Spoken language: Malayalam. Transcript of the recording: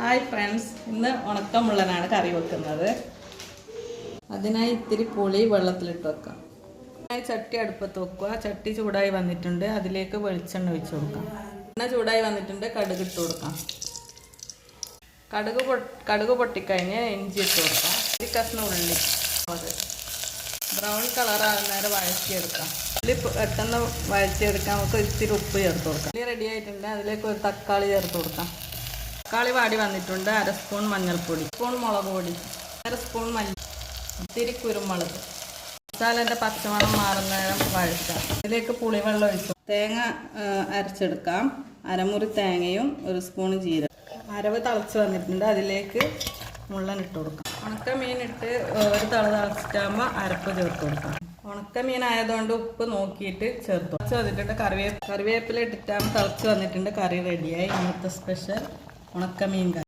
ഹായ് ഫ്രണ്ട്സ്, ഇന്ന് ഉണക്കമുള്ളനാണ് കറി വെക്കുന്നത്. അതിനായി ഇത്തിരി പുളി വെള്ളത്തിലിട്ട് വെക്കാം. അതിനായി ചട്ടി അടുപ്പത്ത് വെക്കുക. ചട്ടി ചൂടായി വന്നിട്ടുണ്ട്, അതിലേക്ക് വെളിച്ചെണ്ണ ഒഴിച്ച് കൊടുക്കാം. എണ്ണ ചൂടായി വന്നിട്ടുണ്ട്, കടുക് ഇട്ട് കൊടുക്കാം. കടുക് പൊട്ടിക്കഴിഞ്ഞ് ഇഞ്ചി ഇട്ട് കൊടുക്കാം. ഒരു കഷ്ണം ഉള്ളി ബ്രൗൺ കളറാകുന്നേരം വഴറ്റിയെടുക്കാം. ഉള്ളി പെട്ടെന്ന് വഴറ്റിയെടുക്കാം. നമുക്ക് ഇത്തിരി ഉപ്പ് ചേർത്ത് കൊടുക്കാം. ഉള്ളി റെഡി ആയിട്ടുണ്ട്, അതിലേക്ക് ഒരു തക്കാളി ചേർത്ത് കൊടുക്കാം. തക്കാളി വാടി വന്നിട്ടുണ്ട്. 1 സ്പൂൺ മഞ്ഞൾപ്പൊടി, സ്പൂൺ മുളക് പൊടി, 1 സ്പൂൺ ഇത്തിരി കുരുമുളക്. മസാലേൻ്റെ പച്ചമണം മാറുന്ന നേരം വഴറ്റാം. ഇതിലേക്ക് പുളിവെള്ളം ഒഴിച്ചു. തേങ്ങ അരച്ചെടുക്കാം. അരമുറി തേങ്ങയും 1 സ്പൂൺ ജീരകം. അരവ് തിളച്ച് വന്നിട്ടുണ്ട്, അതിലേക്ക് മുള്ളനിട്ട് കൊടുക്കാം. ഉണക്കമീനിട്ട് ഒരു തിളച്ചിട്ടാകുമ്പോൾ അരപ്പ് ചേർത്ത് കൊടുക്കാം. ഉണക്കമീൻ ആയതുകൊണ്ട് ഉപ്പ് നോക്കിയിട്ട് ചേർത്ത് വന്നിട്ടുണ്ട്. കറിവേപ്പില ഇട്ടിട്ടാകുമ്പോൾ തിളച്ച് വന്നിട്ടുണ്ട്. കറി റെഡിയായി. ഇന്നത്തെ സ്പെഷ്യൽ ഉണക്കമീൻ കറി.